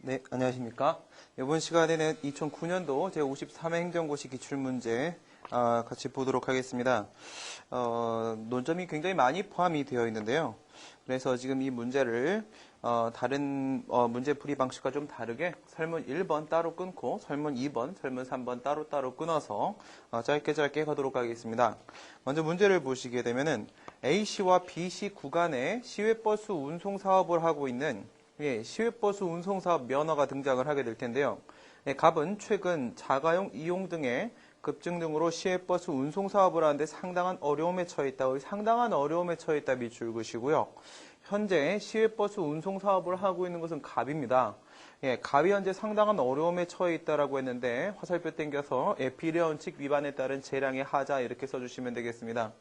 네, 안녕하십니까. 이번 시간에는 2009년도 제53회 행정고시 기출문제 같이 보도록 하겠습니다. 논점이 굉장히 많이 포함이 되어 있는데요. 그래서 지금 이 문제를 다른 문제 풀이 방식과 좀 다르게 설문 1번 따로 끊고 설문 2번, 설문 3번 따로따로 끊어서 짧게 가도록 하겠습니다. 먼저 문제를 보시게 되면은 A시와 B시 구간에 시외버스 운송 사업을 하고 있는 시외버스 운송사업 면허가 등장을 하게 될 텐데요. 갑은 최근 자가용 이용 등의 급증 등으로 시외버스 운송사업을 하는데 상당한 어려움에 처해 있다. 상당한 어려움에 처해 있다 밑줄 그시고요. 현재 시외버스 운송사업을 하고 있는 것은 갑입니다. 갑이 현재 상당한 어려움에 처해 있다라고 했는데 화살표 당겨서 비례원칙 위반에 따른 재량의 하자 이렇게 써주시면 되겠습니다.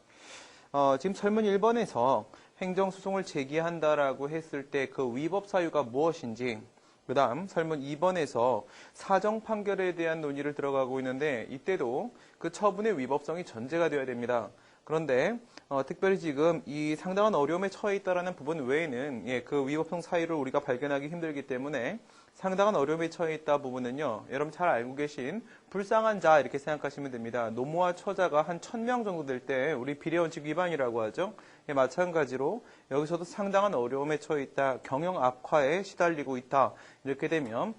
지금 설문 1번에서 행정소송을 제기한다라고 했을 때 그 위법 사유가 무엇인지, 그 다음 설문 2번에서 사정 판결에 대한 논의를 들어가고 있는데 이때도 그 처분의 위법성이 전제가 되어야 됩니다. 그런데 특별히 지금 이 상당한 어려움에 처해 있다는 부분 외에는 그 위법성 사유를 우리가 발견하기 힘들기 때문에 상당한 어려움에 처해 있다 부분은요, 여러분 잘 알고 계신 불쌍한 자 이렇게 생각하시면 됩니다. 노무와 처자가 한 1000명 정도 될 때 우리 비례원칙 위반이라고 하죠. 마찬가지로 여기서도 상당한 어려움에 처해 있다, 경영 악화에 시달리고 있다 이렇게 되면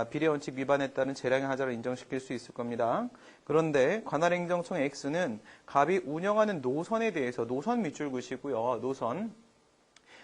비례원칙 위반에 따른 재량의 하자를 인정시킬 수 있을 겁니다. 그런데 관할행정청 X는 갑이 운영하는 노선에 대해서 노선 밑줄 그시고요.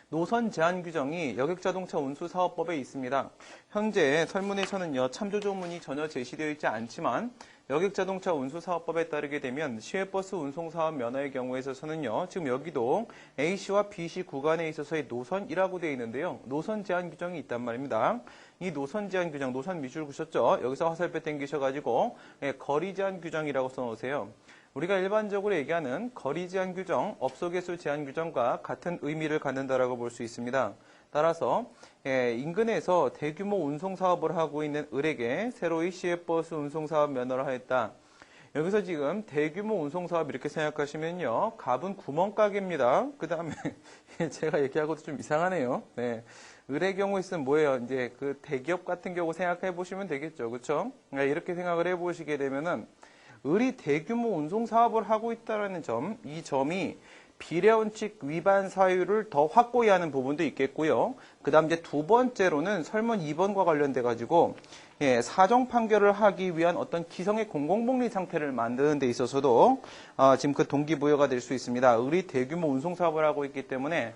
노선 제한 규정이 여객자동차 운수사업법에 있습니다. 현재 설문에서는요, 참조조문이 전혀 제시되어 있지 않지만 여객자동차 운수사업법에 따르게 되면 시외버스 운송사업 면허의 경우에 있어서는요, 지금 여기도 A시와 B시 구간에 있어서의 노선이라고 되어 있는데요. 노선 제한 규정이 있단 말입니다. 이 노선 제한 규정, 노선 밑줄 그셨죠? 여기서 화살표 당기셔가지고 거리 제한 규정이라고 써놓으세요. 우리가 일반적으로 얘기하는 거리 제한 규정, 업소 개수 제한 규정과 같은 의미를 갖는다라고 볼 수 있습니다. 따라서 인근에서 대규모 운송 사업을 하고 있는 을에게 새로이 시외버스 운송 사업 면허를 하였다. 여기서 지금 대규모 운송 사업 이렇게 생각하시면요, 갑은 구멍가게입니다. 그 다음에 제가 얘기하고도 좀 이상하네요. 을의 경우 있으면 뭐예요? 이제 그 대기업 같은 경우 생각해 보시면 되겠죠, 그렇죠? 이렇게 생각을 해보시게 되면은. 을이 대규모 운송 사업을 하고 있다는 점, 이 점이 비례원칙 위반 사유를 더 확고히 하는 부분도 있겠고요. 그 다음 이제 두 번째로는 설문 2번과 관련돼 가지고 사정 판결을 하기 위한 어떤 기성의 공공복리 상태를 만드는 데 있어서도 지금 그 동기부여가 될 수 있습니다. 을이 대규모 운송 사업을 하고 있기 때문에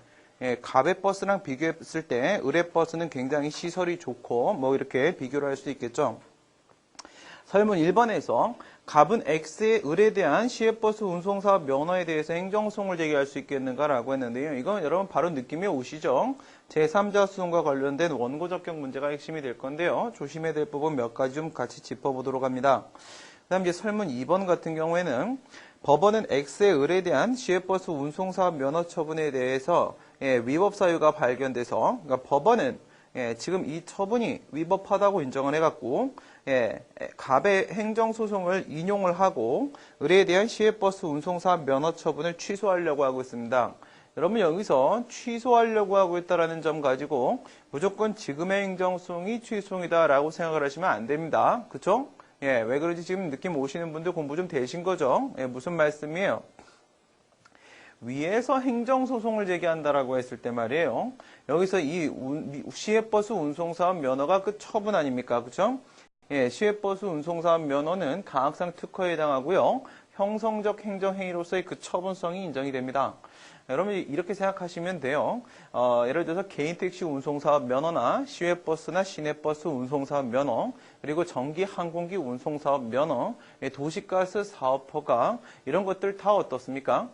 갑의 버스랑 비교했을 때 을의 버스는 굉장히 시설이 좋고 뭐 이렇게 비교를 할 수 있겠죠. 설문 1번에서 갑은 X의 을에 대한 시외버스 운송사업 면허에 대해서 행정소송을 제기할 수 있겠는가라고 했는데요. 이건 여러분 바로 느낌이 오시죠? 제3자 수송과 관련된 원고 적격 문제가 핵심이 될 건데요. 조심해야 될 부분 몇 가지 좀 같이 짚어보도록 합니다. 그 다음 이제 설문 2번 같은 경우에는 법원은 X의 을에 대한 시외버스 운송사업 면허 처분에 대해서 위법 사유가 발견돼서, 그러니까 법원은 지금 이 처분이 위법하다고 인정을 해갖고 갑의 행정소송을 인용을 하고 을에 대한 시외버스 운송사업 면허 처분을 취소하려고 하고 있습니다. 여러분 여기서 취소하려고 하고 있다는 점 가지고 무조건 지금의 행정소송이 취소이다라고 생각을 하시면 안 됩니다. 그쵸? 왜 그런지 지금 느낌 오시는 분들 공부 좀 되신 거죠? 무슨 말씀이에요? 위에서 행정소송을 제기한다라고 했을 때 말이에요. 여기서 이 시외버스 운송사업 면허가 그 처분 아닙니까? 그쵸? 시외버스 운송사업 면허는 가학상 특허에 해당하고요. 형성적 행정행위로서의 그 처분성이 인정이 됩니다. 여러분 이렇게 생각하시면 돼요. 예를 들어서 개인택시 운송사업 면허나 시외버스나 시내버스 운송사업 면허, 그리고 전기 항공기 운송사업 면허, 도시가스 사업허가 이런 것들 다 어떻습니까?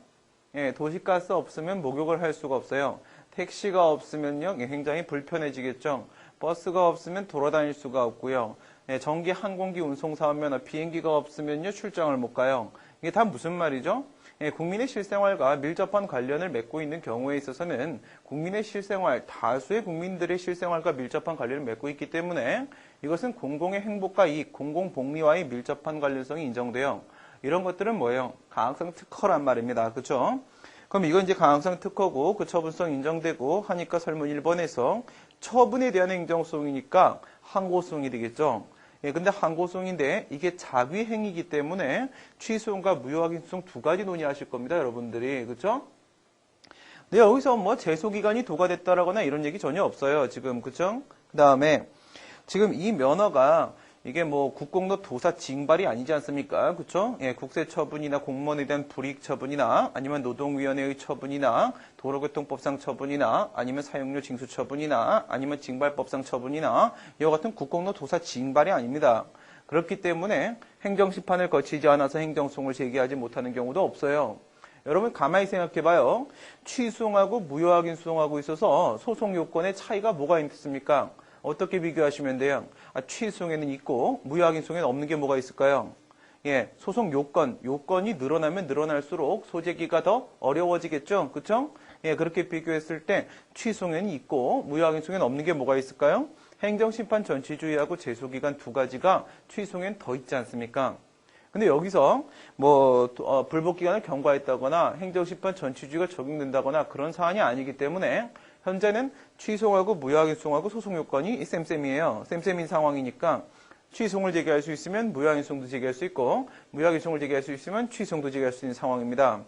도시가스 없으면 목욕을 할 수가 없어요. 택시가 없으면요, 굉장히 불편해지겠죠. 버스가 없으면 돌아다닐 수가 없고요. 전기 항공기 운송사업 면허, 비행기가 없으면요, 출장을 못 가요. 이게 다 무슨 말이죠? 국민의 실생활과 밀접한 관련을 맺고 있는 경우에 있어서는 국민의 실생활, 다수의 국민들의 실생활과 밀접한 관련을 맺고 있기 때문에 이것은 공공의 행복과 이익, 공공복리와의 밀접한 관련성이 인정돼요. 이런 것들은 뭐예요? 가항상 특허란 말입니다. 그렇죠? 그럼 이건 이제 가항상 특허고 그 처분성 인정되고 하니까 설문 1번에서 처분에 대한 행정소송이니까 항고수응이 되겠죠. 예, 근데 항고수응인데 이게 자귀행위이기 때문에 취소응과 무효확인수응 두 가지 논의하실 겁니다, 여러분들이. 그렇죠? 근데 여기서 뭐 제소기간이 도가 됐다라거나 이런 얘기 전혀 없어요, 지금. 그쵸? 그 다음에 지금 이 면허가 이게 뭐 국공로 도사 징발이 아니지 않습니까? 그쵸? 예, 국세처분이나 공무원에 대한 불이익 처분이나 아니면 노동위원회의 처분이나 도로교통법상 처분이나 아니면 사용료 징수 처분이나 아니면 징발법상 처분이나 이와 같은 국공로 도사 징발이 아닙니다. 그렇기 때문에 행정심판을 거치지 않아서 행정소송을 제기하지 못하는 경우도 없어요. 여러분 가만히 생각해봐요. 취소하고 무효확인 소송하고 있어서 소송 요건의 차이가 뭐가 있습니까? 어떻게 비교하시면 돼요? 취소에는 있고 무효확인 소송에는 없는 게 뭐가 있을까요? 예, 소송 요건이 늘어나면 늘어날수록 소재기가 더 어려워지겠죠? 그쵸? 예, 그렇게 비교했을 때 취소에는 있고 무효확인 소송에는 없는 게 뭐가 있을까요? 행정심판 전치주의하고 제소기간 두 가지가 취소에는 더 있지 않습니까? 근데 여기서 불복기간을 경과했다거나 행정심판 전치주의가 적용된다거나 그런 사안이 아니기 때문에 현재는 취소하고 무효확인 소송하고 소송 요건이 쌤쌤이에요. 쌤쌤인 상황이니까 취소를 제기할 수 있으면 무효확인 소송도 제기할 수 있고 무효확인 소송을 제기할 수 있으면 취소도 제기할 수 있는 상황입니다.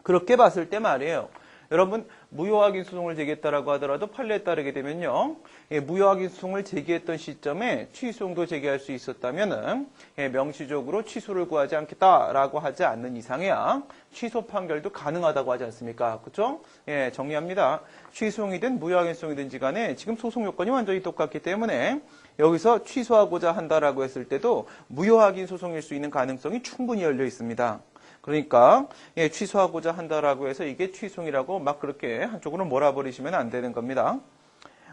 그렇게 봤을 때 말이에요. 여러분 무효확인 소송을 제기했다라고 하더라도 판례에 따르게 되면요. 예, 무효확인 소송을 제기했던 시점에 취소도 제기할 수 있었다면은 명시적으로 취소를 구하지 않겠다라고 하지 않는 이상이야 취소 판결도 가능하다고 하지 않습니까? 그렇죠? 예, 정리합니다. 취소이든 무효확인 소송이든지 간에 지금 소송 요건이 완전히 똑같기 때문에 여기서 취소하고자 한다라고 했을 때도 무효확인 소송일 수 있는 가능성이 충분히 열려 있습니다. 그러니까 예, 취소하고자 한다라고 해서 이게 취소이라고 막 그렇게 한쪽으로 몰아버리시면 안 되는 겁니다.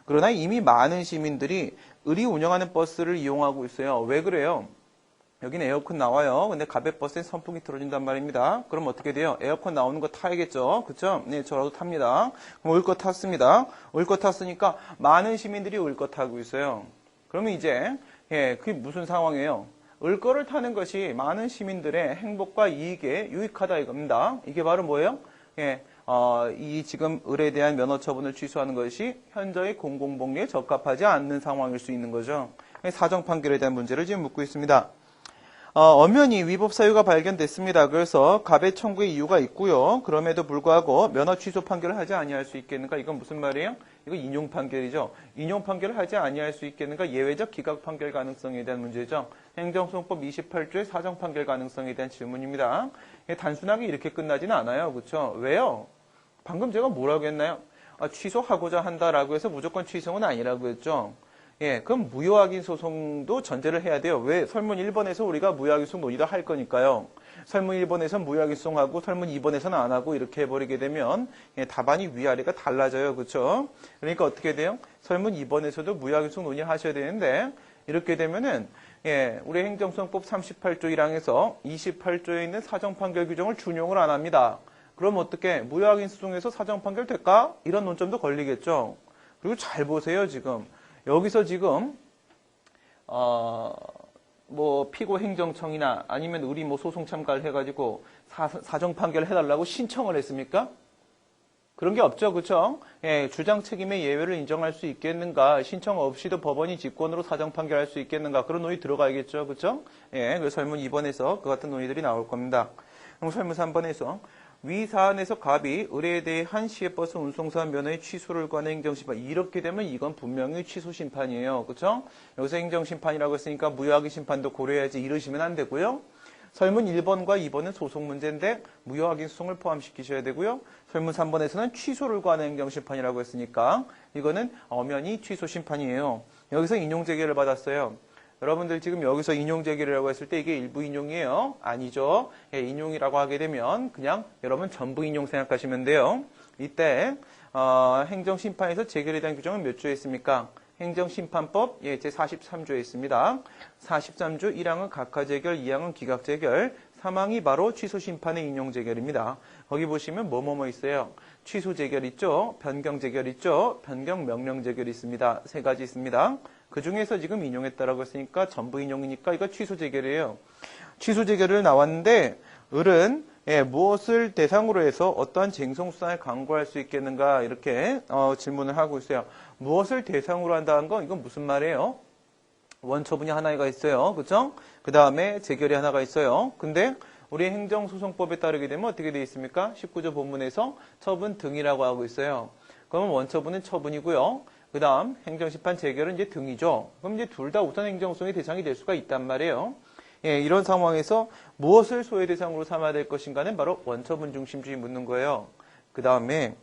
그러나 이미 많은 시민들이 을이 운영하는 버스를 이용하고 있어요. 왜 그래요? 여기는 에어컨 나와요. 근데 가베버스에 선풍기 틀어준단 말입니다. 그럼 어떻게 돼요? 에어컨 나오는 거 타야겠죠? 그쵸? 네, 저라도 탑니다. 그럼 올 거 탔습니다. 올 거 탔으니까 많은 시민들이 올 거 타고 있어요. 그러면 이제 예, 그게 무슨 상황이에요? 을 거를 타는 것이 많은 시민들의 행복과 이익에 유익하다 이겁니다. 이게 바로 뭐예요? 예, 이 지금 을에 대한 면허 처분을 취소하는 것이 현저히 공공복리에 적합하지 않는 상황일 수 있는 거죠. 사정 판결에 대한 문제를 지금 묻고 있습니다. 엄연히 위법 사유가 발견됐습니다. 그래서 가배 청구의 이유가 있고요. 그럼에도 불구하고 면허 취소 판결을 하지 아니할 수 있겠는가? 이건 무슨 말이에요? 이거 인용 판결이죠. 인용 판결을 하지 아니할 수 있겠는가? 예외적 기각 판결 가능성에 대한 문제죠. 행정소송법 28조의 사정 판결 가능성에 대한 질문입니다. 단순하게 이렇게 끝나지는 않아요. 그렇죠? 왜요? 방금 제가 뭐라고 했나요? 취소하고자 한다라고 해서 무조건 취소는 아니라고 했죠. 예, 그럼 무효확인 소송도 전제를 해야 돼요. 왜? 설문 1번에서 우리가 무효확인 소송 논의를 할 거니까요. 설문 1번에서는 무효확인 소송하고 설문 2번에서는 안 하고 이렇게 해버리게 되면 예, 답안이 위아래가 달라져요. 그렇죠? 그러니까 어떻게 돼요? 설문 2번에서도 무효확인 소송 논의하셔야 되는데 이렇게 되면은 예, 우리 행정소송법 38조 1항에서 28조에 있는 사정판결 규정을 준용을 안 합니다. 그럼 어떻게 무효확인 소송에서 사정판결 될까? 이런 논점도 걸리겠죠. 그리고 잘 보세요. 지금 여기서 지금 피고 행정청이나 아니면 우리 소송 참가를 해가지고 사정 판결 해달라고 신청을 했습니까? 그런 게 없죠, 그렇죠? 예, 주장 책임의 예외를 인정할 수 있겠는가? 신청 없이도 법원이 직권으로 사정 판결할 수 있겠는가? 그런 논의 들어가야겠죠, 그렇죠? 예, 그 설문 2번에서 그 같은 논의들이 나올 겁니다. 그럼 설문 3번에서 위 사안에서 갑이 을에 대한 시외버스 운송사 면허의 취소를 관한 행정심판. 이렇게 되면 이건 분명히 취소심판이에요. 그렇죠? 여기서 행정심판이라고 했으니까 무효확인 심판도 고려해야지 이러시면 안 되고요. 설문 1번과 2번은 소송 문제인데 무효확인 소송을 포함시키셔야 되고요. 설문 3번에서는 취소를 관한 행정심판이라고 했으니까 이거는 엄연히 취소심판이에요. 여기서 인용재개를 받았어요. 여러분들 지금 여기서 인용재개라고 했을 때 이게 일부 인용이에요? 아니죠. 예, 인용이라고 하게 되면 그냥 여러분 전부 인용 생각하시면 돼요. 이때 행정심판에서 재결에 대한 규정은 몇 조에 있습니까? 행정심판법 제43조에 있습니다. 43조 1항은 각하재결, 2항은 기각재결, 3항이 바로 취소심판의 인용재결입니다. 거기 보시면 뭐뭐뭐 있어요. 취소재결 있죠. 변경재결 있죠. 변경명령재결 있습니다. 세 가지 있습니다. 그 중에서 지금 인용했다라고 했으니까 전부 인용이니까 이거 취소재결이에요. 취소재결을 나왔는데 을은 무엇을 대상으로 해서 어떠한 쟁송수단을 강구할 수 있겠는가 이렇게 질문을 하고 있어요. 무엇을 대상으로 한다는 건 이건 무슨 말이에요? 원처분이 하나가 있어요. 그쵸? 그 다음에 재결이 하나가 있어요. 근데 우리 행정소송법에 따르게 되면 어떻게 되어 있습니까? 19조 본문에서 처분 등이라고 하고 있어요. 그러면 원처분은 처분이고요. 그 다음 행정심판 재결은 이제 등이죠. 그럼 이제 둘 다 우선 행정소송의 대상이 될 수가 있단 말이에요. 예, 이런 상황에서 무엇을 소외 대상으로 삼아야 될 것인가는 바로 원처분 중심주의 묻는 거예요. 그 다음에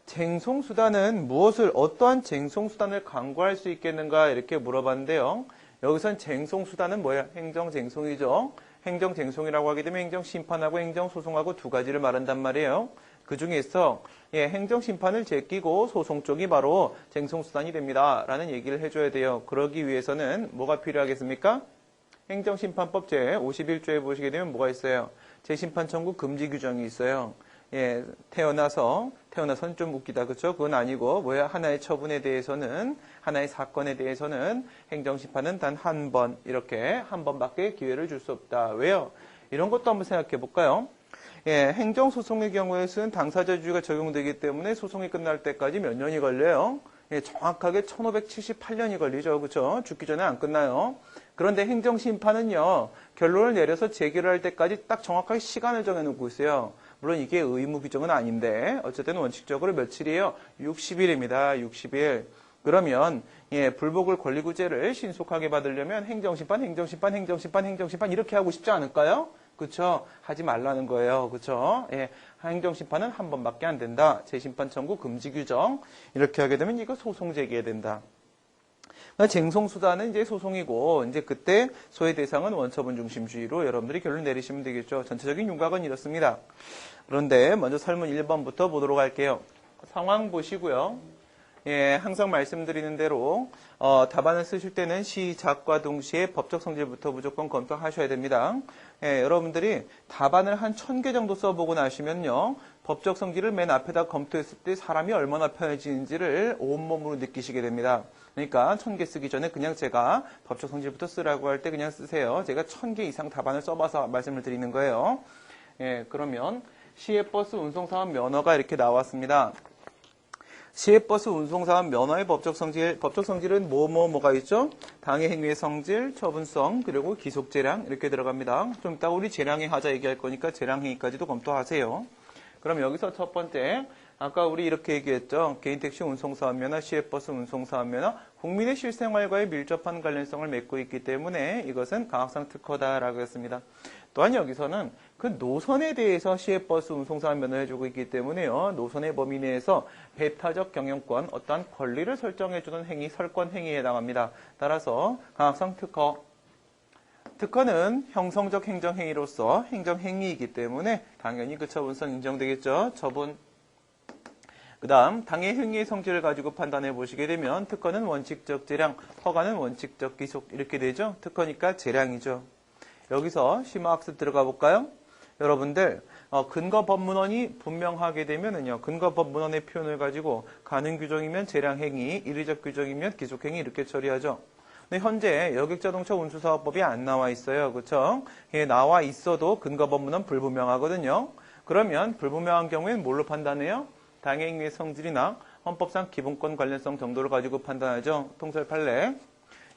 쟁송수단은 무엇을 어떠한 쟁송수단을 강구할 수 있겠는가 이렇게 물어봤는데요. 여기선 쟁송수단은 뭐야? 행정쟁송이죠. 행정쟁송이라고 하게 되면 행정심판하고 행정소송하고 두 가지를 말한단 말이에요. 그 중에서 행정심판을 제끼고 소송 쪽이 바로 쟁송수단이 됩니다. 라는 얘기를 해줘야 돼요. 그러기 위해서는 뭐가 필요하겠습니까? 행정심판법 제51조에 보시게 되면 뭐가 있어요? 재심판 청구 금지 규정이 있어요. 예, 태어나서는 좀 웃기다, 그쵸? 그건 아니고, 하나의 처분에 대해서는, 하나의 사건에 대해서는 행정심판은 단 한 번, 이렇게 한 번밖에 기회를 줄 수 없다. 왜요? 이런 것도 한번 생각해 볼까요? 예, 행정소송의 경우에는 당사자주의가 적용되기 때문에 소송이 끝날 때까지 몇 년이 걸려요? 예, 정확하게 1578년이 걸리죠. 그쵸? 죽기 전에 안 끝나요. 그런데 행정심판은요, 결론을 내려서 재결을 할 때까지 딱 정확하게 시간을 정해놓고 있어요. 물론 이게 의무 규정은 아닌데, 어쨌든 원칙적으로 며칠이에요? 60일입니다. 60일. 그러면, 불복을 권리구제를 신속하게 받으려면 행정심판 이렇게 하고 싶지 않을까요? 그쵸? 하지 말라는 거예요. 그쵸? 예. 행정심판은 한 번밖에 안 된다. 재심판 청구 금지 규정. 이렇게 하게 되면 이거 소송 제기해야 된다. 쟁송수단은 이제 소송이고, 이제 그때 소외 대상은 원처분 중심주의로 여러분들이 결론 내리시면 되겠죠. 전체적인 윤곽은 이렇습니다. 그런데 먼저 설문 1번부터 보도록 할게요. 상황 보시고요. 예, 항상 말씀드리는 대로 답안을 쓰실 때는 시작과 동시에 법적 성질부터 무조건 검토하셔야 됩니다. 예, 여러분들이 답안을 한 1000개 정도 써보고 나시면요. 법적 성질을 맨 앞에다 검토했을 때 사람이 얼마나 편해지는지를 온몸으로 느끼시게 됩니다. 그러니까 1000개 쓰기 전에 그냥 제가 법적 성질부터 쓰라고 할 때 그냥 쓰세요. 제가 1000개 이상 답안을 써봐서 말씀을 드리는 거예요. 예, 그러면 시외버스 운송사업 면허가 이렇게 나왔습니다. 시외버스 운송사업 면허의 법적 성질은 뭐가 있죠? 당해 행위의 성질, 처분성, 그리고 기속 재량 이렇게 들어갑니다. 좀 이따 우리 재량의 하자 얘기할 거니까 재량 행위까지도 검토하세요. 그럼 여기서 첫 번째, 아까 우리 이렇게 얘기했죠. 개인택시 운송사업 면허, 시외버스 운송사업 면허, 국민의 실생활과의 밀접한 관련성을 맺고 있기 때문에 이것은 강학상 특허다라고 했습니다. 또한 여기서는 그 노선에 대해서 시외버스 운송사업 면허를 해주고 있기 때문에요. 노선의 범위 내에서 배타적 경영권, 어떠한 권리를 설정해주는 행위, 설권 행위에 해당합니다. 따라서 강학상 특허. 특허는 형성적 행정행위로서 행정행위이기 때문에 당연히 그 처분성 인정되겠죠. 처분. 그 다음 당해 행위의 성질을 가지고 판단해 보시게 되면 특허는 원칙적 재량, 허가는 원칙적 기속 이렇게 되죠. 특허니까 재량이죠. 여기서 심화학습 들어가 볼까요? 여러분들 근거 법문원이 분명하게 되면은요. 근거 법문원의 표현을 가지고 가능 규정이면 재량 행위, 일의적 규정이면 기속 행위 이렇게 처리하죠. 근데 현재 여객자동차 운수사업법이 안 나와 있어요. 그렇죠? 나와 있어도 근거 법문은 불분명하거든요. 그러면 불분명한 경우에는 뭘로 판단해요? 당해 행위의 성질이나 헌법상 기본권 관련성 정도를 가지고 판단하죠. 통설 판례.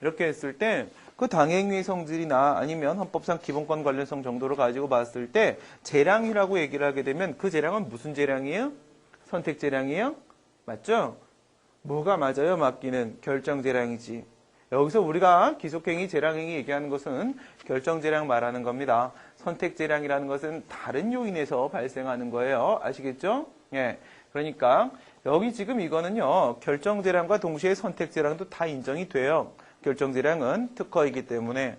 이렇게 했을 때 그 당해 행위의 성질이나 아니면 헌법상 기본권 관련성 정도를 가지고 봤을 때 재량이라고 얘기를 하게 되면 그 재량은 무슨 재량이에요? 선택 재량이에요? 맞죠? 뭐가 맞아요? 맞기는 결정 재량이지. 여기서 우리가 기속행위, 재량행위 얘기하는 것은 결정재량 말하는 겁니다. 선택재량이라는 것은 다른 요인에서 발생하는 거예요. 아시겠죠? 예. 그러니까 여기 지금 이거는요. 결정재량과 동시에 선택재량도 다 인정이 돼요. 결정재량은 특허이기 때문에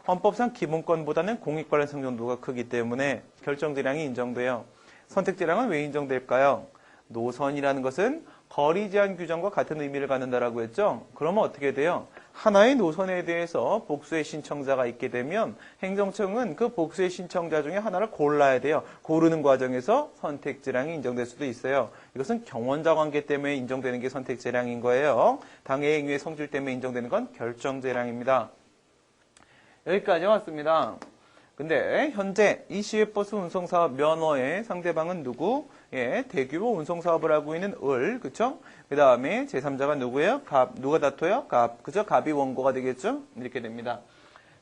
헌법상 기본권보다는 공익관련성 정도가 크기 때문에 결정재량이 인정돼요. 선택재량은 왜 인정될까요? 노선이라는 것은 거리 제한 규정과 같은 의미를 갖는다라고 했죠. 그러면 어떻게 돼요? 하나의 노선에 대해서 복수의 신청자가 있게 되면 행정청은 그 복수의 신청자 중에 하나를 골라야 돼요. 고르는 과정에서 선택재량이 인정될 수도 있어요. 이것은 경원자 관계 때문에 인정되는 게 선택재량인 거예요. 당해 행위의 성질 때문에 인정되는 건 결정재량입니다. 여기까지 왔습니다. 근데 현재 이 시외버스 운송사업 면허의 상대방은 누구? 예, 대규모 운송사업을 하고 있는 을, 그쵸? 그 다음에 제3자가 누구예요? 갑, 누가 다퉈요? 갑, 그죠? 갑이 원고가 되겠죠? 이렇게 됩니다.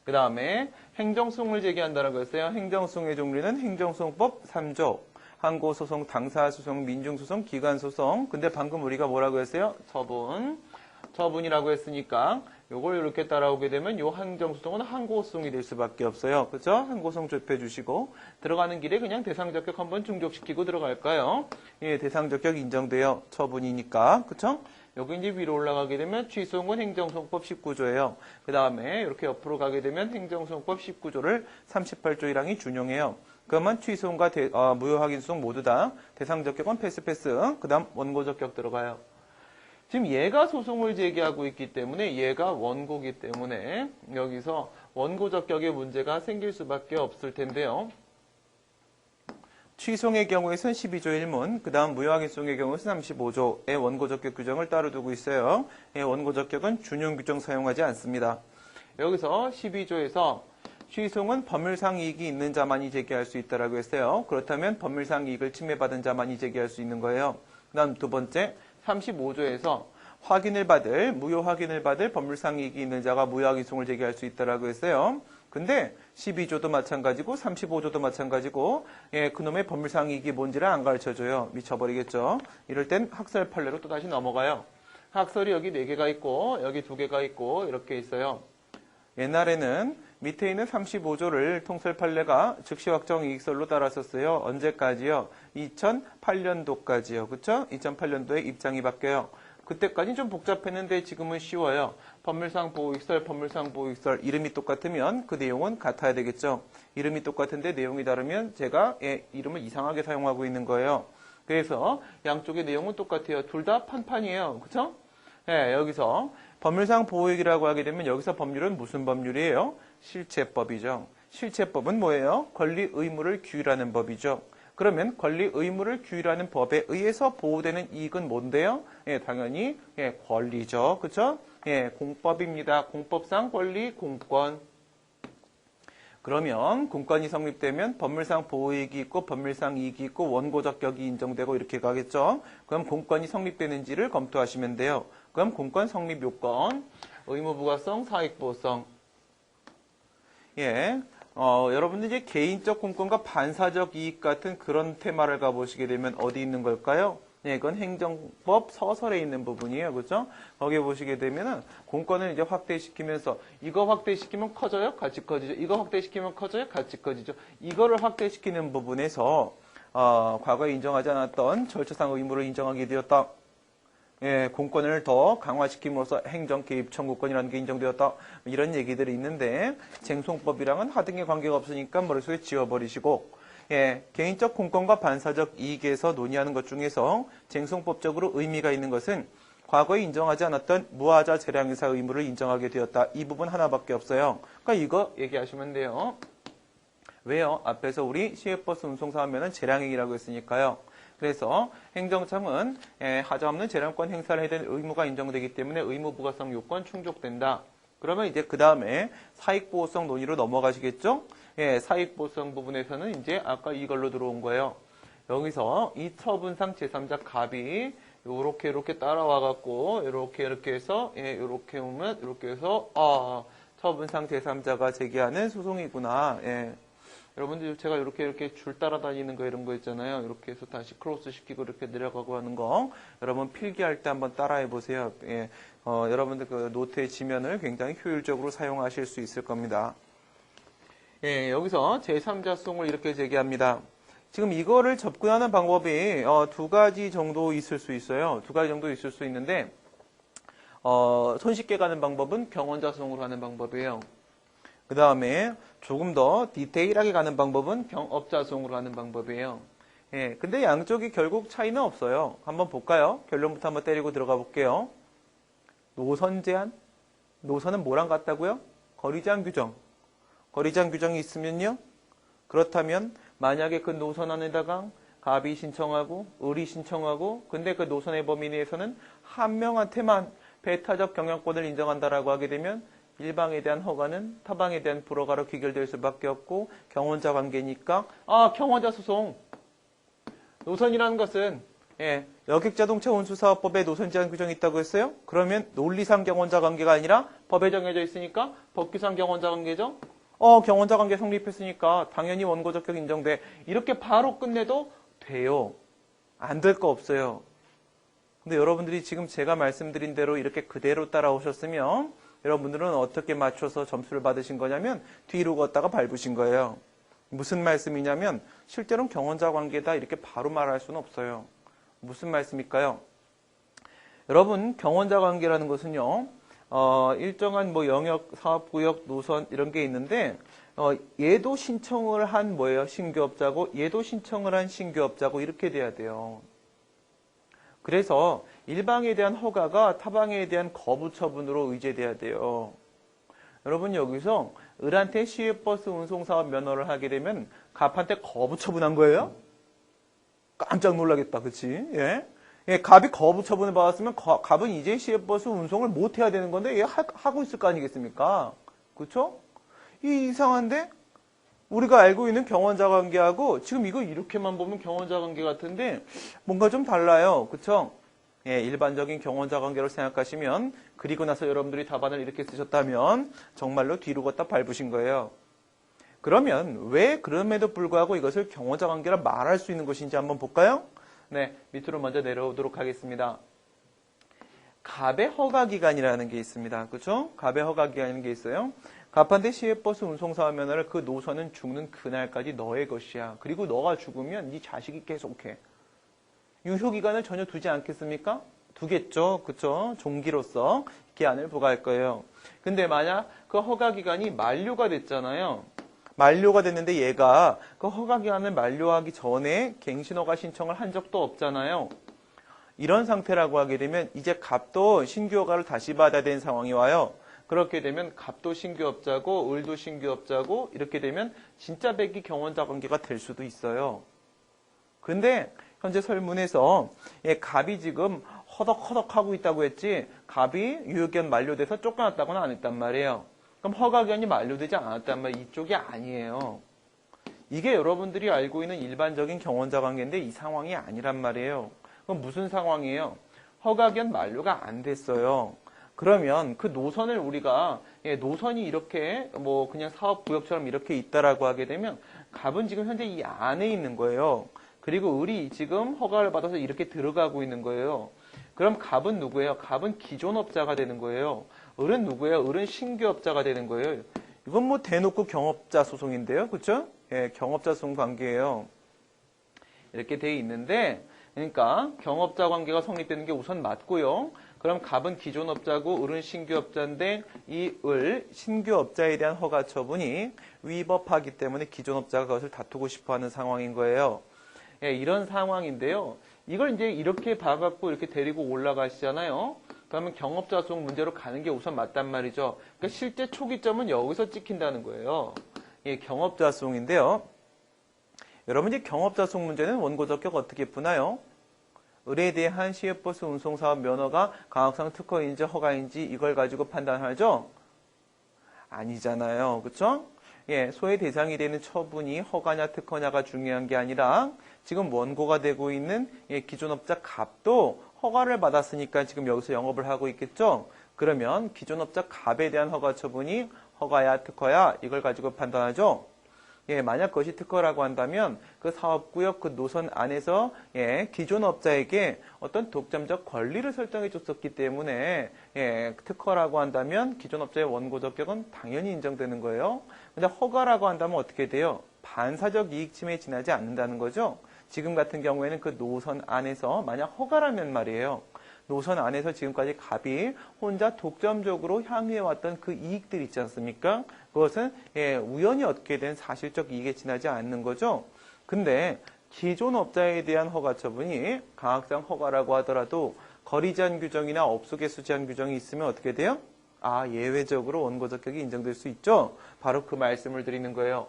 그 다음에 행정소송을 제기한다라고 했어요. 행정소송의 종류는 행정소송법 3조. 항고소송, 당사소송, 민중소송, 기관소송. 근데 방금 우리가 뭐라고 했어요? 처분이라고 했으니까 요걸 이렇게 따라오게 되면 요 행정소송은 항고소송이 될 수밖에 없어요. 그죠? 항고소송 접해 주시고 들어가는 길에 그냥 대상적격 한번 충족시키고 들어갈까요? 예, 대상적격 인정돼요. 처분이니까. 그쵸? 여기 이제 위로 올라가게 되면 취소는 행정소송법 19조예요. 그 다음에 이렇게 옆으로 가게 되면 행정소송법 19조를 38조 1항이 준용해요. 그러면 취소과 무효확인소송 모두 다 대상적격은 패스. 그 다음 원고적격 들어가요. 지금 얘가 소송을 제기하고 있기 때문에 얘가 원고기 때문에 여기서 원고적격의 문제가 생길 수밖에 없을 텐데요. 취소의 경우에는 12조 1문, 그 다음 무효확인소송의 경우에는 35조의 원고적격 규정을 따로 두고 있어요. 원고적격은 준용 규정 사용하지 않습니다. 여기서 12조에서 취소는 법률상 이익이 있는 자만이 제기할 수 있다고 했어요. 그렇다면 법률상 이익을 침해받은 자만이 제기할 수 있는 거예요. 그 다음 두 번째, 35조에서 무효 확인을 받을 법률상 이익이 있는 자가 무효확인소송을 제기할 수 있다고 했어요. 근데 12조도 마찬가지고 35조도 마찬가지고 그놈의 법률상 이익이 뭔지를 안 가르쳐줘요. 미쳐버리겠죠. 이럴 땐 학설 판례로 또 다시 넘어가요. 학설이 여기 4개가 있고 여기 2개가 있고 이렇게 있어요. 옛날에는 밑에 있는 35조를 통설 판례가 즉시 확정 이익설로 따랐었어요. 언제까지요? 2008년도까지요. 그쵸? 2008년도에 입장이 바뀌어요. 그때까지는 좀 복잡했는데 지금은 쉬워요. 법률상 보호익설, 법률상 보호익설 이름이 똑같으면 그 내용은 같아야 되겠죠. 이름이 똑같은데 내용이 다르면 제가 이름을 이상하게 사용하고 있는 거예요. 그래서 양쪽의 내용은 똑같아요. 둘 다 판판이에요. 그쵸? 여기서 법률상 보호익이라고 하게 되면 여기서 법률은 무슨 법률이에요? 실체법이죠. 실체법은 뭐예요? 권리 의무를 규율하는 법이죠. 그러면 권리 의무를 규율하는 법에 의해서 보호되는 이익은 뭔데요? 당연히 권리죠. 그렇죠? 공법입니다. 공법상 권리, 공권. 그러면 공권이 성립되면 법률상 보호이익이 있고 법률상 이익이 있고 원고적격이 인정되고 이렇게 가겠죠. 그럼 공권이 성립되는지를 검토하시면 돼요. 그럼 공권 성립 요건, 의무부가성, 사익보호성. 여러분들 이제 개인적 공권과 반사적 이익 같은 그런 테마를 가보시게 되면 어디 있는 걸까요? 이건 행정법 서설에 있는 부분이에요. 그렇죠? 거기에 보시게 되면은 공권을 이제 확대시키면서 이거 확대시키면 커져요? 같이 커지죠. 이거 확대시키면 커져요? 같이 커지죠. 이거를 확대시키는 부분에서 과거에 인정하지 않았던 절차상 의무를 인정하게 되었다. 공권을 더 강화시킴으로써 행정 개입 청구권이라는 게 인정되었다. 이런 얘기들이 있는데 쟁송법이랑은 하등의 관계가 없으니까 머릿속에 지워버리시고 개인적 공권과 반사적 이익에서 논의하는 것 중에서 쟁송법적으로 의미가 있는 것은 과거에 인정하지 않았던 무하자 재량의사 의무를 인정하게 되었다. 이 부분 하나밖에 없어요. 그러니까 이거 얘기하시면 돼요. 왜요? 앞에서 우리 시외버스 운송사 하면은 재량행위라고 했으니까요. 그래서 행정청은 하자없는 재량권 행사를 해야 되는 의무가 인정되기 때문에 의무부가성 요건 충족된다. 그러면 이제 그 다음에 사익보호성 논의로 넘어가시겠죠? 사익보호성 부분에서는 이제 아까 이걸로 들어온 거예요. 여기서 이 처분상 제3자 갑이 요렇게 따라와 갖고 이렇게 해서 요렇게 오면 이렇게 해서 처분상 제3자가 제기하는 소송이구나. 여러분들 제가 이렇게 줄 따라다니는 거 이런 거 있잖아요. 이렇게 해서 다시 크로스 시키고 이렇게 내려가고 하는 거 여러분 필기할 때 한번 따라해 보세요. 여러분들 그 노트의 지면을 굉장히 효율적으로 사용하실 수 있을 겁니다. 여기서 제3자 소송을 이렇게 제기합니다. 지금 이거를 접근하는 방법이 두 가지 정도 있을 수 있어요. 두 가지 정도 있을 수 있는데 손쉽게 가는 방법은 경원자 소송으로 하는 방법이에요. 그 다음에 조금 더 디테일하게 가는 방법은 경업자 소송으로 하는 방법이에요. 근데 양쪽이 결국 차이는 없어요. 한번 볼까요? 결론부터 한번 때리고 들어가 볼게요. 노선 제한? 노선은 뭐랑 같다고요? 거리제한 규정. 거리제한 규정이 있으면요. 그렇다면 만약에 그 노선 안에다가 갑이 신청하고 을이 신청하고 근데 그 노선의 범위 내에서는 한 명한테만 배타적 경영권을 인정한다라고 하게 되면 일방에 대한 허가는 타방에 대한 불허가로 귀결될 수밖에 없고 경원자 관계니까 경원자 소송. 노선이라는 것은 여객자동차 운수사업법에 노선 제한 규정이 있다고 했어요? 그러면 논리상 경원자 관계가 아니라 법에 정해져 있으니까 법규상 경원자 관계죠? 경원자 관계 성립했으니까 당연히 원고적격 인정돼. 이렇게 바로 끝내도 돼요. 안 될 거 없어요. 근데 여러분들이 지금 제가 말씀드린 대로 이렇게 그대로 따라오셨으면 여러분들은 어떻게 맞춰서 점수를 받으신 거냐면 뒤로 걷다가 밟으신 거예요. 무슨 말씀이냐면 실제로는 경원자 관계다 이렇게 바로 말할 수는 없어요. 무슨 말씀일까요? 여러분 경원자 관계라는 것은요. 일정한 뭐 영역, 사업구역, 노선 이런 게 있는데 얘도 신청을 한 뭐예요? 신규업자고 얘도 신청을 한 신규업자고 이렇게 돼야 돼요. 그래서 일방에 대한 허가가 타방에 대한 거부 처분으로 의제돼야 돼요. 여러분 여기서 을한테 시외버스 운송사업 면허를 하게 되면 갑한테 거부 처분한 거예요? 깜짝 놀라겠다. 그치? 갑이 거부 처분을 받았으면 갑은 이제 시외버스 운송을 못 해야 되는 건데 얘 하고 있을 거 아니겠습니까? 그쵸? 이상한데? 우리가 알고 있는 경원자 관계하고 지금 이거 이렇게만 보면 경원자 관계 같은데 뭔가 좀 달라요. 그쵸? 일반적인 경원자 관계로 생각하시면 그리고 나서 여러분들이 답안을 이렇게 쓰셨다면 정말로 뒤로 걷다 밟으신 거예요. 그러면 왜 그럼에도 불구하고 이것을 경원자 관계라 말할 수 있는 것인지 한번 볼까요? 밑으로 먼저 내려오도록 하겠습니다. 갑의 허가기간이라는 게 있습니다. 그렇죠? 갑의 허가기간이라는 게 있어요. 갑한테 시외버스 운송사업 면허를 그 노선은 죽는 그날까지 너의 것이야. 그리고 너가 죽으면 네 자식이 계속해. 유효기간을 전혀 두지 않겠습니까? 두겠죠. 그렇죠? 종기로서 기한을 부과할 거예요. 근데 만약 그 허가기간이 만료가 됐잖아요. 만료가 됐는데 얘가 그 허가기간을 만료하기 전에 갱신허가 신청을 한 적도 없잖아요. 이런 상태라고 하게 되면 이제 갑도 신규허가를 다시 받아야 되는 상황이 와요. 그렇게 되면 갑도 신규업자고 을도 신규업자고 이렇게 되면 진짜 백이 경원자 관계가 될 수도 있어요. 근데 현재 설문에서 갑이 지금 허덕허덕하고 있다고 했지 갑이 유효기간 만료돼서 쫓겨났다고는 안 했단 말이에요. 그럼 허가기간이 만료되지 않았단 말이에요. 이쪽이 아니에요. 이게 여러분들이 알고 있는 일반적인 경원자 관계인데 이 상황이 아니란 말이에요. 그럼 무슨 상황이에요? 허가기간 만료가 안 됐어요. 그러면 그 노선을 우리가 노선이 이렇게 뭐 그냥 사업구역처럼 이렇게 있다라고 하게 되면 갑은 지금 현재 이 안에 있는 거예요. 그리고 을이 지금 허가를 받아서 이렇게 들어가고 있는 거예요. 그럼 갑은 누구예요? 갑은 기존업자가 되는 거예요. 을은 누구예요? 을은 신규업자가 되는 거예요. 이건 뭐 대놓고 경업자 소송인데요. 그렇죠? 경업자 소송 관계예요. 이렇게 돼 있는데 그러니까 경업자 관계가 성립되는 게 우선 맞고요. 그럼 갑은 기존업자고 을은 신규업자인데 이 을 신규업자에 대한 허가 처분이 위법하기 때문에 기존업자가 그것을 다투고 싶어하는 상황인 거예요. 이런 상황인데요. 이걸 이제 이렇게 봐갖고 이렇게 데리고 올라가시잖아요. 그러면 경업자 소송 문제로 가는 게 우선 맞단 말이죠. 그러니까 실제 초기점은 여기서 찍힌다는 거예요. 경업자 소송인데요. 여러분 이제 경업자 소송 문제는 원고 적격 어떻게 푸나요? 을에 대한 시외버스 운송사업 면허가 강학상 특허인지 허가인지 이걸 가지고 판단하죠? 아니잖아요. 그렇죠? 소외 대상이 되는 처분이 허가냐 특허냐가 중요한 게 아니라 지금 원고가 되고 있는 기존업자 갑도 허가를 받았으니까 지금 여기서 영업을 하고 있겠죠? 그러면 기존업자 갑에 대한 허가 처분이 허가야 특허야 이걸 가지고 판단하죠? 만약 그것이 특허라고 한다면 그 사업구역 그 노선 안에서 기존업자에게 어떤 독점적 권리를 설정해 줬었기 때문에 특허라고 한다면 기존업자의 원고 적격은 당연히 인정되는 거예요. 근데 허가라고 한다면 어떻게 돼요? 반사적 이익 침해에 지나지 않는다는 거죠. 지금 같은 경우에는 그 노선 안에서 만약 허가라면 말이에요. 노선 안에서 지금까지 갑이 혼자 독점적으로 향유해왔던 그 이익들 있지 않습니까? 그것은 우연히 얻게 된 사실적 이익에 지나지 않는 거죠. 근데 기존 업자에 대한 허가 처분이 강학상 허가라고 하더라도 거리 제한 규정이나 업소 개수 제한 규정이 있으면 어떻게 돼요? 예외적으로 원고 적격이 인정될 수 있죠. 바로 그 말씀을 드리는 거예요.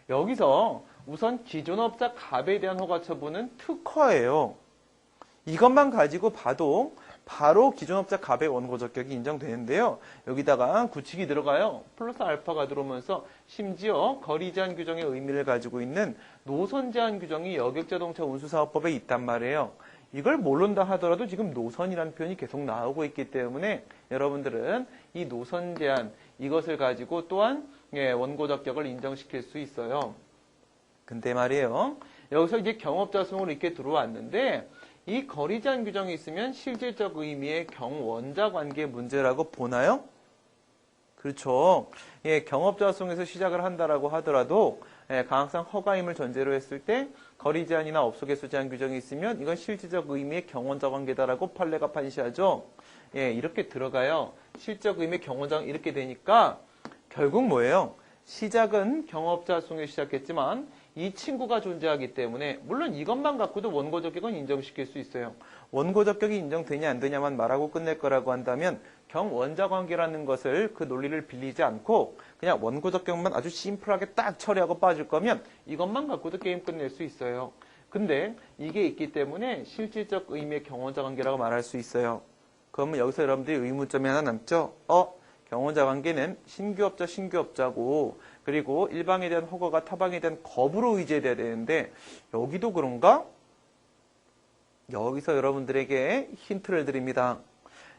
여기서 우선 기존 업자 갑에 대한 허가 처분은 특허예요. 이것만 가지고 봐도 바로 기존업자 갑의 원고 적격이 인정되는데요. 여기다가 구칙이 들어가요. 플러스 알파가 들어오면서 심지어 거리 제한 규정의 의미를 가지고 있는 노선 제한 규정이 여객자동차 운수사업법에 있단 말이에요. 이걸 모른다 하더라도 지금 노선이라는 표현이 계속 나오고 있기 때문에 여러분들은 이 노선 제한 이것을 가지고 또한 원고 적격을 인정시킬 수 있어요. 근데 말이에요. 여기서 이제 경업자 수용으로 이렇게 들어왔는데 이 거리 제한 규정이 있으면 실질적 의미의 경원자 관계 문제라고 보나요? 그렇죠. 경업자 수용에서 시작을 한다라고 하더라도 가항상 허가임을 전제로 했을 때 거리 제한이나 업소 개수 제한 규정이 있으면 이건 실질적 의미의 경원자 관계다라고 판례가 판시하죠. 이렇게 들어가요. 실질적 의미의 경원자 이렇게 되니까 결국 뭐예요? 시작은 경업자 수용에 시작했지만 이 친구가 존재하기 때문에 물론 이것만 갖고도 원고 적격은 인정시킬 수 있어요. 원고 적격이 인정되냐 안 되냐만 말하고 끝낼 거라고 한다면 경원자 관계라는 것을 그 논리를 빌리지 않고 그냥 원고 적격만 아주 심플하게 딱 처리하고 빠질 거면 이것만 갖고도 게임 끝낼 수 있어요. 근데 이게 있기 때문에 실질적 의미의 경원자 관계라고 말할 수 있어요. 그러면 여기서 여러분들이 의문점이 하나 남죠? 경원자 관계는 신규업자, 신규업자고 그리고 일방에 대한 허가가 타방에 대한 거부로 의제돼야 되는데 여기도 그런가? 여기서 여러분들에게 힌트를 드립니다.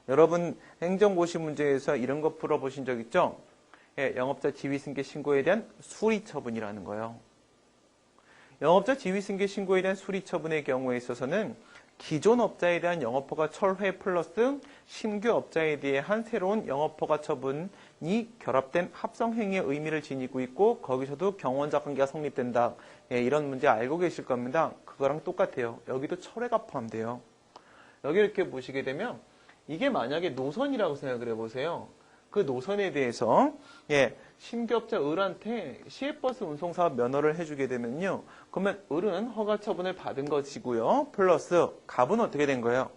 여러분 행정고시 문제에서 이런 거 풀어보신 적 있죠? 영업자 지위승계 신고에 대한 수리처분이라는 거예요. 영업자 지위승계 신고에 대한 수리처분의 경우에 있어서는 기존 업자에 대한 영업허가 철회 플러스 신규 업자에 대한 새로운 영업허가 처분이 결합된 합성행위의 의미를 지니고 있고 거기서도 경원자 관계가 성립된다. 이런 문제 알고 계실 겁니다. 그거랑 똑같아요. 여기도 철회가 포함돼요. 여기 이렇게 보시게 되면 이게 만약에 노선이라고 생각을 해보세요. 그 노선에 대해서 신규업자 을한테 시외버스 운송사업 면허를 해주게 되면요. 그러면 을은 허가 처분을 받은 것이고요. 플러스 갑은 어떻게 된 거예요?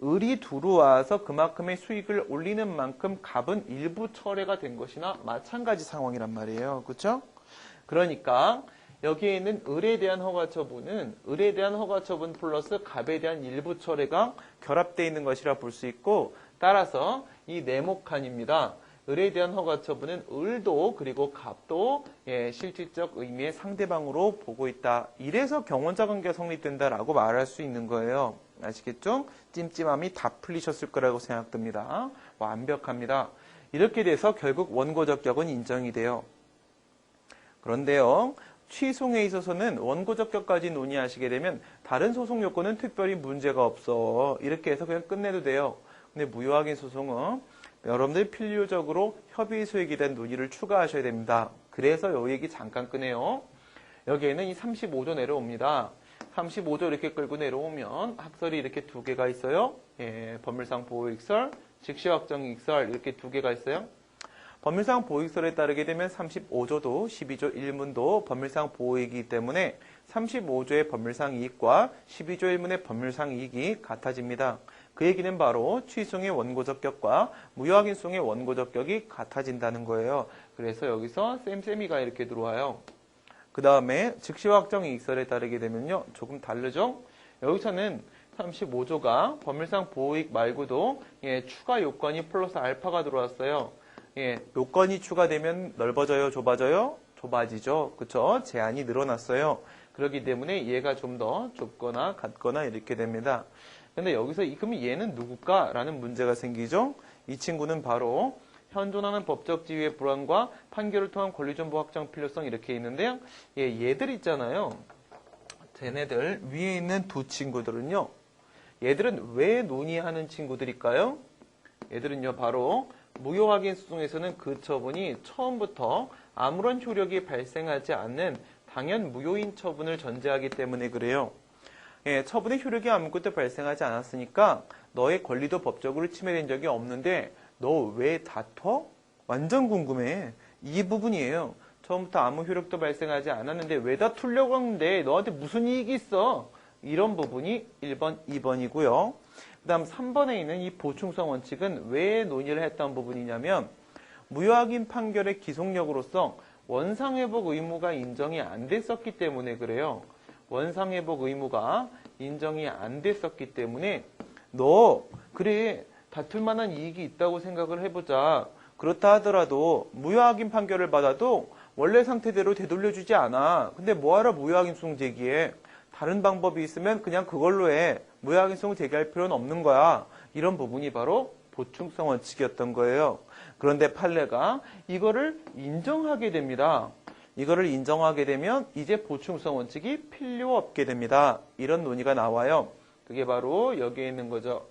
을이 들어와서 그만큼의 수익을 올리는 만큼 갑은 일부 철회가 된 것이나 마찬가지 상황이란 말이에요. 그렇죠? 그러니까 여기에 있는 을에 대한 허가 처분은 을에 대한 허가 처분 플러스 갑에 대한 일부 철회가 결합되어 있는 것이라 볼 수 있고 따라서 이 네모칸입니다. 을에 대한 허가 처분은 을도 그리고 갑도 실질적 의미의 상대방으로 보고 있다. 이래서 경원자 관계가 성립된다라고 말할 수 있는 거예요. 아시겠죠? 찜찜함이 다 풀리셨을 거라고 생각됩니다. 완벽합니다. 이렇게 돼서 결국 원고 적격은 인정이 돼요. 그런데요. 취소에 있어서는 원고 적격까지 논의하시게 되면 다른 소송 요건은 특별히 문제가 없어. 이렇게 해서 그냥 끝내도 돼요. 근데 무효확인 소송은 여러분들이 필요적으로 협의 소액에 대한 논의를 추가하셔야 됩니다. 그래서 요 얘기 잠깐 끄네요. 여기에는 이 35조 내려옵니다. 35조 이렇게 끌고 내려오면 학설이 이렇게 두 개가 있어요. 법률상 보호익설, 즉시확정익설 이렇게 두 개가 있어요. 법률상 보호익설에 따르게 되면 35조도 12조 1문도 법률상 보호이기 때문에 35조의 법률상 이익과 12조 1문의 법률상 이익이 같아집니다. 그 얘기는 바로 취소의 원고 적격과 무효확인 소송의 원고 적격이 같아진다는 거예요. 그래서 여기서 쌤쌤이가 이렇게 들어와요. 그 다음에 즉시 확정 이익설에 따르게 되면요. 조금 다르죠? 여기서는 35조가 법률상 보호이익 말고도 추가 요건이 플러스 알파가 들어왔어요. 요건이 추가되면 넓어져요? 좁아져요? 좁아지죠. 그쵸? 제한이 늘어났어요. 그렇기 때문에 얘가 좀 더 좁거나 같거나 이렇게 됩니다. 근데 여기서 그럼 얘는 누굴까? 라는 문제가 생기죠. 이 친구는 바로 현존하는 법적 지위의 불안과 판결을 통한 권리존보 확정 필요성 이렇게 있는데요. 얘들 있잖아요. 쟤네들 위에 있는 두 친구들은요. 얘들은 왜 논의하는 친구들일까요? 얘들은요. 바로 무효확인 소송에서는 그 처분이 처음부터 아무런 효력이 발생하지 않는 당연 무효인 처분을 전제하기 때문에 그래요. 처분의 효력이 아무것도 발생하지 않았으니까 너의 권리도 법적으로 침해된 적이 없는데 너 왜 다퉈? 완전 궁금해. 이 부분이에요. 처음부터 아무 효력도 발생하지 않았는데 왜 다투려고 하는데 너한테 무슨 이익이 있어? 이런 부분이 1번, 2번이고요. 그 다음 3번에 있는 이 보충성 원칙은 왜 논의를 했던 부분이냐면 무효확인 판결의 기속력으로서 원상회복 의무가 인정이 안 됐었기 때문에 그래요. 원상회복 의무가 인정이 안 됐었기 때문에 너 그래 다툴 만한 이익이 있다고 생각을 해보자. 그렇다 하더라도 무효확인 판결을 받아도 원래 상태대로 되돌려주지 않아. 근데 뭐하러 무효확인 소송 제기해? 다른 방법이 있으면 그냥 그걸로 해. 무효확인 소송 제기할 필요는 없는 거야. 이런 부분이 바로 보충성 원칙이었던 거예요. 그런데 판례가 이거를 인정하게 됩니다. 이거를 인정하게 되면 이제 보충성 원칙이 필요 없게 됩니다. 이런 논의가 나와요. 그게 바로 여기에 있는 거죠.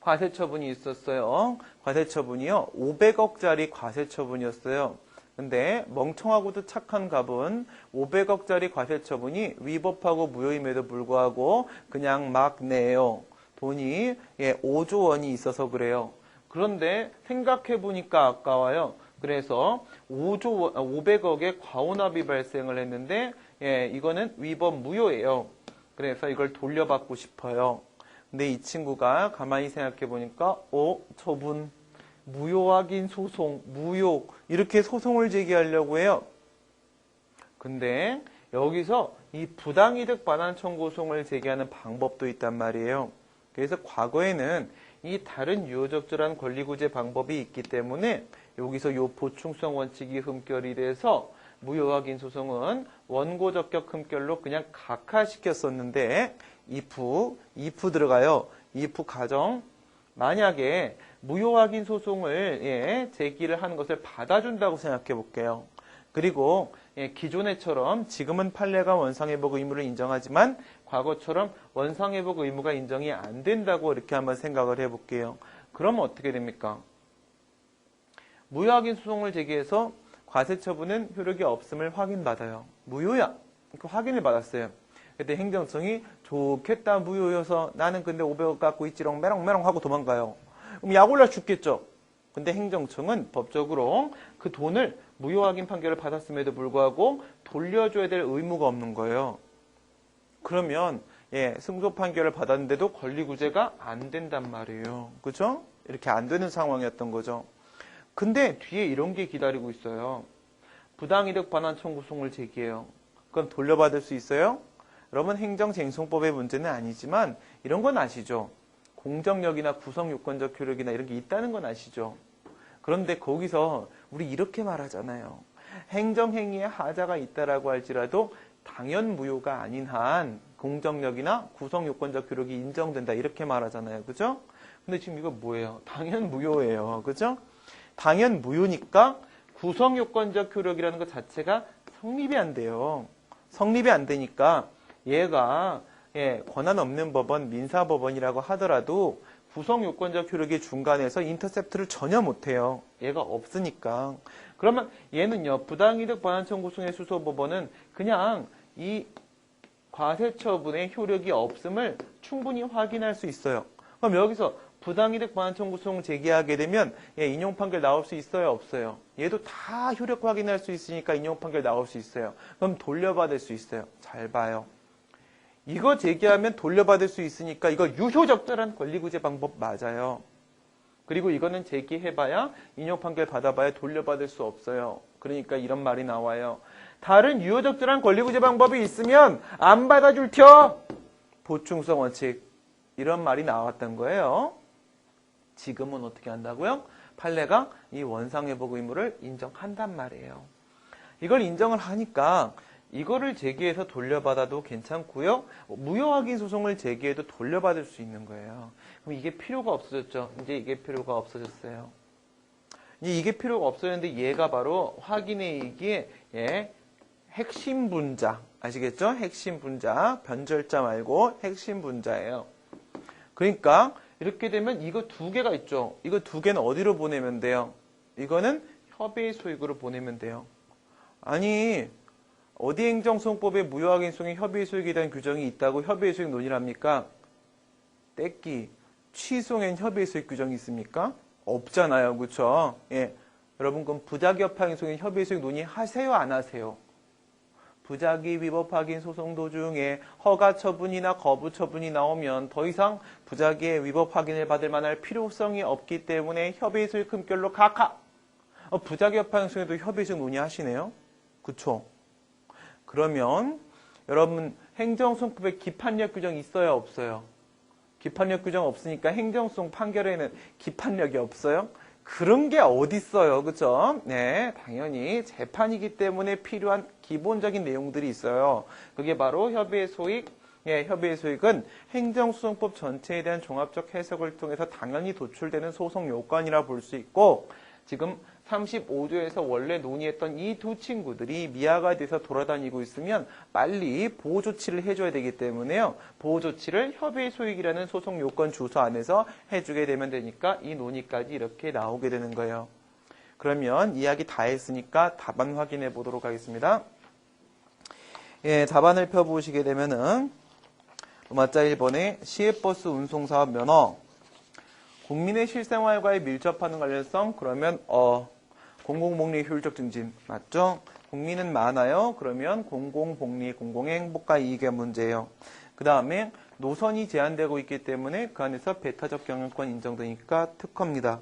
과세처분이 있었어요. 과세처분이요. 500억짜리 과세처분이었어요. 근데 멍청하고도 착한 갑은 500억짜리 과세처분이 위법하고 무효임에도 불구하고 그냥 막 내요. 돈이 5조 원이 있어서 그래요. 그런데 생각해보니까 아까워요. 그래서 500억의 과온합이 발생을 했는데 이거는 위법 무효예요. 그래서 이걸 돌려받고 싶어요. 근데 이 친구가 가만히 생각해보니까 저분 무효확인 소송, 무효 이렇게 소송을 제기하려고 해요. 근데 여기서 이 부당이득 반환 청구소송을 제기하는 방법도 있단 말이에요. 그래서 과거에는 이 다른 유효적절한 권리구제 방법이 있기 때문에 여기서 이 보충성 원칙이 흠결이 돼서 무효확인 소송은 원고 적격 흠결로 그냥 각하시켰었는데 if 들어가요. if 가정 만약에 무효확인 소송을 제기를 하는 것을 받아준다고 생각해 볼게요. 그리고 기존에처럼 지금은 판례가 원상회복 의무를 인정하지만 과거처럼 원상회복 의무가 인정이 안 된다고 이렇게 한번 생각을 해볼게요. 그러면 어떻게 됩니까? 무효확인 소송을 제기해서 과세처분은 효력이 없음을 확인받아요. 무효야. 그 확인을 받았어요. 그때 행정청이 좋겠다 무효여서 나는 근데 500억 갖고 있지롱 메롱메롱 하고 도망가요. 그럼 약 올라 죽겠죠. 근데 행정청은 법적으로 그 돈을 무효확인 판결을 받았음에도 불구하고 돌려줘야 될 의무가 없는 거예요. 그러면 승소 판결을 받았는데도 권리구제가 안 된단 말이에요. 그죠? 이렇게 안 되는 상황이었던 거죠. 근데 뒤에 이런 게 기다리고 있어요. 부당이득 반환 청구소송을 제기해요. 그럼 돌려받을 수 있어요? 여러분 행정쟁송법의 문제는 아니지만 이런 건 아시죠? 공정력이나 구성요건적 효력이나 이런 게 있다는 건 아시죠? 그런데 거기서 우리 이렇게 말하잖아요. 행정행위에 하자가 있다라고 할지라도 당연 무효가 아닌 한 공정력이나 구성요건적 효력이 인정된다 이렇게 말하잖아요. 그죠? 근데 지금 이거 뭐예요? 당연 무효예요. 그죠? 당연 무효니까 구성요건적 효력이라는 것 자체가 성립이 안 돼요. 성립이 안 되니까 얘가 권한 없는 법원, 민사법원이라고 하더라도 구성요건적 효력의 중간에서 인터셉트를 전혀 못해요. 얘가 없으니까. 그러면 얘는요. 부당이득 반환 청구소송의 수소법원은 그냥 이 과세처분의 효력이 없음을 충분히 확인할 수 있어요. 그럼 여기서 부당이득 반환 청구소송 제기하게 되면 인용 판결 나올 수 있어요, 없어요? 얘도 다 효력 확인할 수 있으니까 인용 판결 나올 수 있어요. 그럼 돌려받을 수 있어요. 잘 봐요. 이거 제기하면 돌려받을 수 있으니까 이거 유효적절한 권리구제 방법 맞아요. 그리고 이거는 제기해봐야 인용 판결 받아봐야 돌려받을 수 없어요. 그러니까 이런 말이 나와요. 다른 유효적절한 권리구제 방법이 있으면 안 받아줄 텨. 보충성 원칙. 이런 말이 나왔던 거예요. 지금은 어떻게 한다고요? 판례가 이 원상회복 의무를 인정한단 말이에요. 이걸 인정을 하니까 이거를 제기해서 돌려받아도 괜찮고요. 무효확인 소송을 제기해도 돌려받을 수 있는 거예요. 그럼 이게 필요가 없어졌죠. 이제 이게 필요가 없어졌어요. 이게 필요가 없어졌는데 얘가 바로 확인의 이익의 핵심 분자. 아시겠죠? 핵심 분자. 변절자 말고 핵심 분자예요. 그러니까 이렇게 되면 이거 두 개가 있죠. 이거 두 개는 어디로 보내면 돼요? 이거는 협의의 소익으로 보내면 돼요. 아니 어디 행정소송법에 무효확인 소송에 협의의 소익에 대한 규정이 있다고 협의의 소익 논의를 합니까? 떼끼. 취소엔 협의의 소익 규정이 있습니까? 없잖아요. 그렇죠? 여러분 그럼 부작위협 확인 소송에 협의의 소익 논의하세요? 안 하세요? 부작위 위법 확인 소송 도중에 허가 처분이나 거부 처분이 나오면 더 이상 부작위의 위법 확인을 받을 만할 필요성이 없기 때문에 협의의 소익 흠결로 각하. 부작위협 확인 소송에도 협의의 소익 논의하시네요? 그쵸? 그러면 여러분 행정소송법에 기판력 규정이 있어요? 없어요? 비판력 규정 없으니까 행정소송 판결에는 기판력이 없어요? 그런 게 어딨어요. 그쵸? 네, 당연히 재판이기 때문에 필요한 기본적인 내용들이 있어요. 그게 바로 협의의 소익, 협의의 소익은 행정소송법 전체에 대한 종합적 해석을 통해서 당연히 도출되는 소송 요건이라 볼 수 있고, 지금 35조에서 원래 논의했던 이 두 친구들이 미아가 돼서 돌아다니고 있으면 빨리 보호조치를 해줘야 되기 때문에요. 보호조치를 협의의 소익이라는 소송 요건 주소 안에서 해주게 되면 되니까 이 논의까지 이렇게 나오게 되는 거예요. 그러면 이야기 다 했으니까 답안 확인해 보도록 하겠습니다. 예, 답안을 펴보시게 되면은 맞자 1번에 시외버스 운송사업 면허 국민의 실생활과의 밀접하는 관련성 그러면 공공복리 효율적 증진 맞죠? 국민은 많아요. 그러면 공공복리, 공공의 행복과 이익의 문제예요. 그 다음에 노선이 제한되고 있기 때문에 그 안에서 배타적 경영권 인정되니까 특허입니다.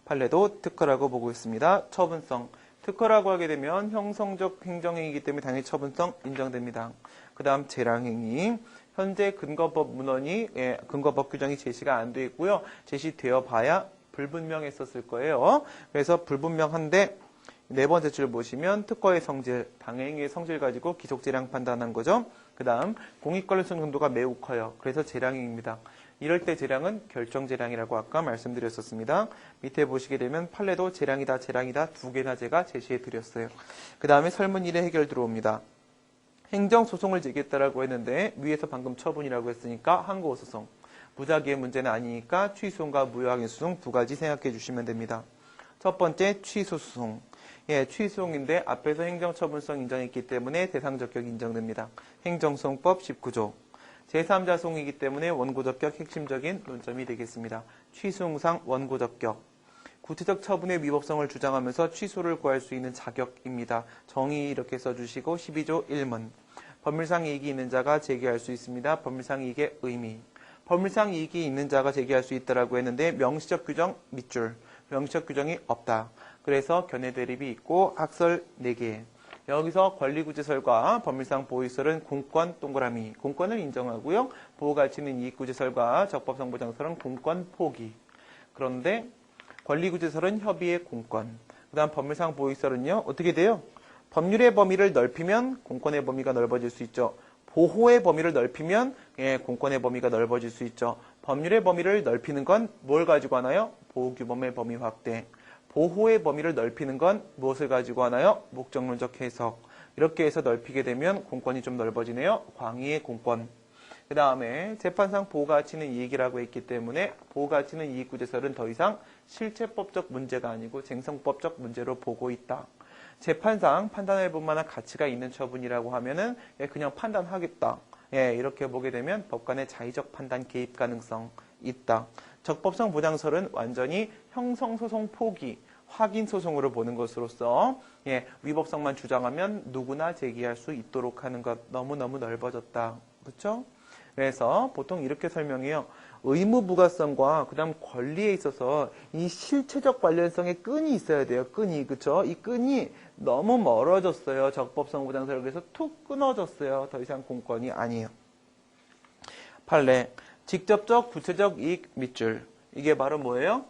판례도 특허라고 보고 있습니다. 처분성. 특허라고 하게 되면 형성적 행정행위이기 때문에 당연히 처분성 인정됩니다. 그 다음 재량행위. 현재 근거법 문헌이 근거법 규정이 제시가 안 돼 있고요. 제시되어 봐야 불분명했었을 거예요. 그래서 불분명한데 네 번째 줄 보시면 특허의 성질, 당행의 성질 가지고 기속재량 판단한 거죠. 그 다음 공익관련성 정도가 매우 커요. 그래서 재량행위입니다. 이럴 때 재량은 결정재량이라고 아까 말씀드렸었습니다. 밑에 보시게 되면 판례도 재량이다, 재량이다 두 개나 제가 제시해 드렸어요. 그 다음에 설문 1의 해결 들어옵니다. 행정소송을 제기했다라고 했는데 위에서 방금 처분이라고 했으니까 항고소송. 무작위의 문제는 아니니까 취소송과 무효항해소송 두 가지 생각해 주시면 됩니다. 첫 번째 취소소송. 예, 취소송인데 앞에서 행정처분성 인정했기 때문에 대상적격 인정됩니다. 행정소송법 19조. 제3자송이기 때문에 원고적격 핵심적인 논점이 되겠습니다. 취소송상 원고적격. 구체적 처분의 위법성을 주장하면서 취소를 구할 수 있는 자격입니다. 정의 이렇게 써주시고 12조 1문. 법률상 이익이 있는 자가 제기할 수 있습니다. 법률상 이익의 의미. 법률상 이익이 있는 자가 제기할 수 있다라고 했는데 명시적 규정 밑줄. 명시적 규정이 없다. 그래서 견해 대립이 있고 학설 4개. 여기서 권리구제설과 법률상 보호이설은 공권 동그라미. 공권을 인정하고요. 보호가치 있는 이익구제설과 적법성 보장설은 공권 포기. 그런데 권리구제설은 협의의 공권. 그 다음 법률상 보호이설은요. 어떻게 돼요? 법률의 범위를 넓히면 공권의 범위가 넓어질 수 있죠. 보호의 범위를 넓히면 공권의 범위가 넓어질 수 있죠. 법률의 범위를 넓히는 건 뭘 가지고 하나요? 보호규범의 범위 확대. 보호의 범위를 넓히는 건 무엇을 가지고 하나요? 목적론적 해석. 이렇게 해서 넓히게 되면 공권이 좀 넓어지네요. 광의의 공권. 그 다음에 재판상 보호가치는 이익이라고 했기 때문에 보호가치는 이익구제설은 더 이상 실체법적 문제가 아니고 쟁성법적 문제로 보고 있다. 재판상 판단해 볼 만한 가치가 있는 처분이라고 하면은 그냥 판단하겠다. 이렇게 보게 되면 법관의 자의적 판단 개입 가능성 있다. 적법성 보장설은 완전히 형성소송 포기, 확인소송으로 보는 것으로서 위법성만 주장하면 누구나 제기할 수 있도록 하는 것 너무너무 넓어졌다. 그렇죠? 그래서 보통 이렇게 설명해요. 의무부가성과 그 다음 권리에 있어서 이 실체적 관련성의 끈이 있어야 돼요. 끈이. 그쵸? 이 끈이 너무 멀어졌어요. 적법성 보장설을 그래서 툭 끊어졌어요. 더 이상 공권이 아니에요. 판례. 직접적 구체적 이익 밑줄. 이게 바로 뭐예요?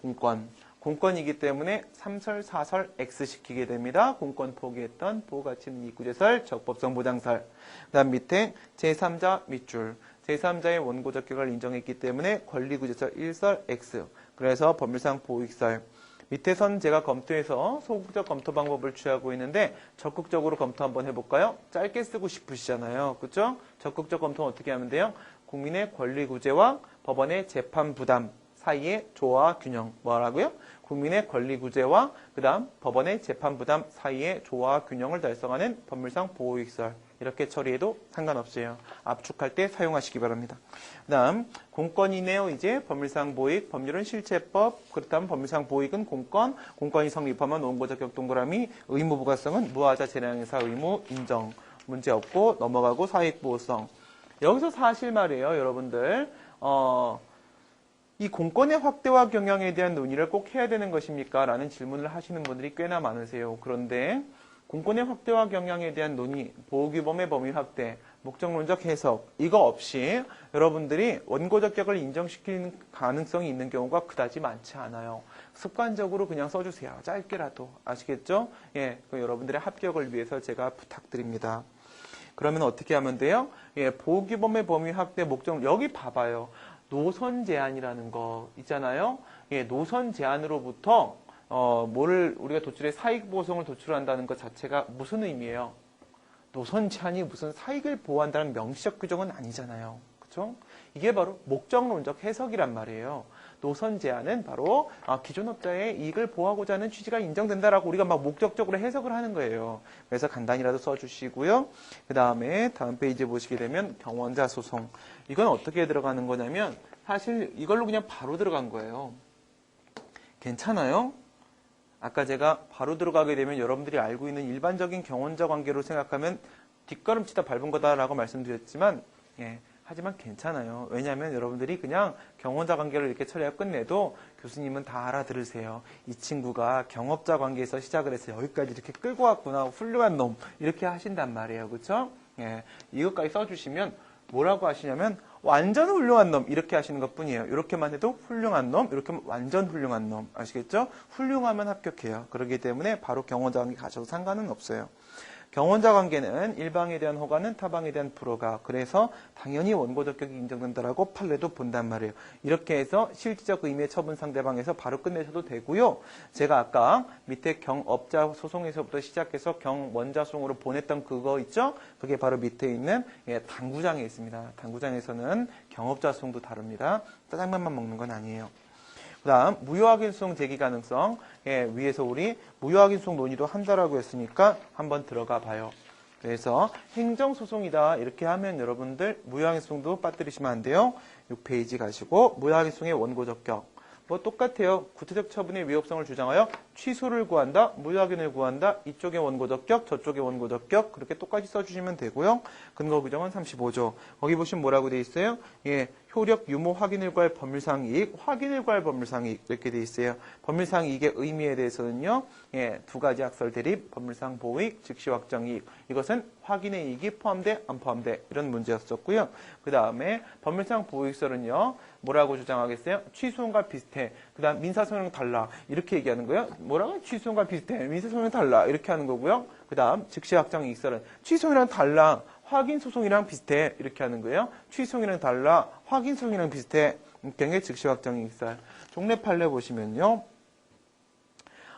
공권. 공권이기 때문에 3설, 4설 X시키게 됩니다. 공권 포기했던 보호가치는 이익구제설, 적법성 보장설. 그 다음 밑에 제3자 밑줄. 제3자의 원고적격을 인정했기 때문에 권리구제설 1설 X. 그래서 법률상 보호익설. 밑에선 제가 검토해서 소극적 검토 방법을 취하고 있는데 적극적으로 검토 한번 해볼까요? 짧게 쓰고 싶으시잖아요. 그렇죠? 적극적 검토는 어떻게 하면 돼요? 국민의 권리구제와 법원의 재판 부담 사이의 조화 균형. 뭐라고요? 국민의 권리구제와 그 다음 법원의 재판부담 사이의 조화 균형을 달성하는 법률상 보호익설. 이렇게 처리해도 상관없어요. 압축할 때 사용하시기 바랍니다. 그 다음 공권이네요. 이제 법률상 보호익, 법률은 실체법, 그렇다면 법률상 보호익은 공권, 공권이 성립하면 원고적격 동그라미, 의무부가성은 무하자 재량행사 의무 인정. 문제없고 넘어가고 사익보호성. 여기서 사실 말이에요. 여러분들. 이 공권의 확대와 경향에 대한 논의를 꼭 해야 되는 것입니까? 라는 질문을 하시는 분들이 꽤나 많으세요. 그런데 공권의 확대와 경향에 대한 논의, 보호규범의 범위 확대, 목적론적 해석 이거 없이 여러분들이 원고적격을 인정시키는 가능성이 있는 경우가 그다지 많지 않아요. 습관적으로 그냥 써주세요. 짧게라도. 아시겠죠? 예, 여러분들의 합격을 위해서 제가 부탁드립니다. 그러면 어떻게 하면 돼요? 예, 보호규범의 범위 확대 목적 여기 봐봐요. 노선 제한이라는 거 있잖아요. 예, 노선 제한으로부터 뭐를 우리가 도출해 사익 보성을 도출한다는 것 자체가 무슨 의미예요? 노선 제한이 무슨 사익을 보호한다는 명시적 규정은 아니잖아요. 그렇죠? 이게 바로 목적론적 해석이란 말이에요. 노선 제한은 바로 기존 업자의 이익을 보호하고자 하는 취지가 인정된다라고 우리가 막 목적적으로 해석을 하는 거예요. 그래서 간단히라도 써주시고요. 그 다음에 다음 페이지 보시게 되면 경원자 소송. 이건 어떻게 들어가는 거냐면 사실 이걸로 그냥 바로 들어간 거예요. 괜찮아요? 아까 제가 바로 들어가게 되면 여러분들이 알고 있는 일반적인 경원자 관계로 생각하면 뒷걸음치다 밟은 거다라고 말씀드렸지만 예, 하지만 괜찮아요. 왜냐하면 여러분들이 그냥 경원자 관계를 이렇게 처리하고 끝내도 교수님은 다 알아들으세요. 이 친구가 경업자 관계에서 시작을 해서 여기까지 이렇게 끌고 왔구나. 훌륭한 놈. 이렇게 하신단 말이에요. 그렇죠? 예, 이것까지 써주시면 뭐라고 하시냐면 완전 훌륭한 놈 이렇게 하시는 것뿐이에요. 이렇게만 해도 훌륭한 놈, 이렇게 하면 완전 훌륭한 놈. 아시겠죠? 훌륭하면 합격해요. 그렇기 때문에 바로 경원자 관계 가셔도 상관은 없어요. 경원자 관계는 일방에 대한 허가는 타방에 대한 불허가. 그래서 당연히 원고적격이 인정된다라고 판례도 본단 말이에요. 이렇게 해서 실질적 의미의 처분 상대방에서 바로 끝내셔도 되고요. 제가 아까 밑에 경업자 소송에서부터 시작해서 경원자 소송으로 보냈던 그거 있죠? 그게 바로 밑에 있는 당구장에 있습니다. 당구장에서는 경업자 소송도 다릅니다. 짜장면만 먹는 건 아니에요. 그 다음 무효확인소송 제기 가능성. 예, 위에서 우리 무효확인소송 논의도 한다라고 했으니까 한번 들어가 봐요. 그래서 행정소송이다 이렇게 하면 여러분들 무효확인소송도 빠뜨리시면 안 돼요. 6페이지 가시고 무효확인소송의 원고적격. 뭐 똑같아요. 구체적 처분의 위협성을 주장하여 취소를 구한다, 무효확인을 구한다. 이쪽에 원고적격, 저쪽에 원고적격 그렇게 똑같이 써주시면 되고요. 근거 규정은 35조. 거기 보시면 뭐라고 돼 있어요? 예, 효력 유무 확인을 구할 법률상 이익, 확인을 구할 법률상 이익 이렇게 돼 있어요. 법률상 이익의 의미에 대해서는요. 예, 두 가지 학설 대립, 법률상 보호이익, 즉시 확정 이익. 이것은 확인의 이익이 포함돼 안 포함돼 이런 문제였었고요. 그 다음에 법률상 보호이익설은요. 뭐라고 주장하겠어요? 취소원과 비슷해. 그 다음 민사소송이랑 달라. 이렇게 얘기하는 거예요. 뭐라고? 취소원과 비슷해. 민사소송이랑 달라. 이렇게 하는 거고요. 그 다음 즉시 확정 이익설은 취소이랑 달라. 확인 소송이랑 비슷해. 이렇게 하는 거예요. 취소이랑 달라. 확인 소송이랑 비슷해. 경계 즉시 확정 이익설. 종래 판례 보시면요.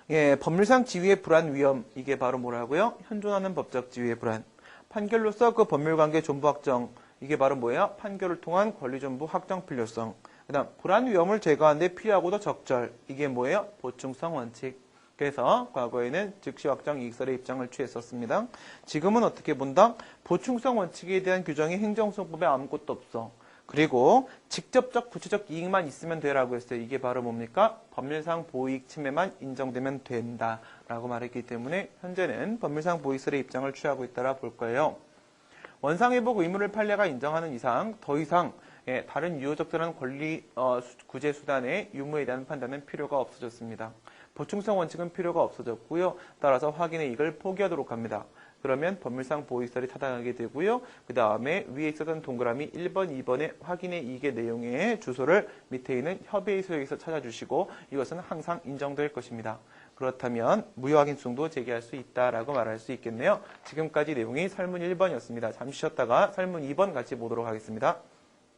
예, 법률상 지위의 불안 위험. 이게 바로 뭐라고요? 현존하는 법적 지위의 불안. 판결로서 그 법률관계 존부 확정. 이게 바로 뭐예요? 판결을 통한 권리존부 확정 필요성. 그 다음 불안 위험을 제거하는 데 필요하고도 적절. 이게 뭐예요? 보충성 원칙. 그래서 과거에는 즉시 확정 이익설의 입장을 취했었습니다. 지금은 어떻게 본다? 보충성 원칙에 대한 규정이 행정소송법에 아무것도 없어. 그리고 직접적 부채적 이익만 있으면 되라고 했어요. 이게 바로 뭡니까? 법률상 보호이익 침해만 인정되면 된다라고 말했기 때문에 현재는 법률상 보호이익설의 입장을 취하고 있다라 볼 거예요. 원상회복 의무를 판례가 인정하는 이상 더 이상 다른 유효적절한 권리 구제 수단의 유무에 대한 판단은 필요가 없어졌습니다. 보충성 원칙은 필요가 없어졌고요. 따라서 확인의 이익을 포기하도록 합니다. 그러면 법률상 보호이익설이 타당하게 되고요. 그 다음에 위에 있었던 동그라미 1번, 2번의 확인의 이익의 내용의 주소를 밑에 있는 협의의 소역에서 찾아주시고 이것은 항상 인정될 것입니다. 그렇다면 무효확인소송도 제기할 수 있다라고 말할 수 있겠네요. 지금까지 내용이 설문 1번이었습니다. 잠시 쉬었다가 설문 2번 같이 보도록 하겠습니다.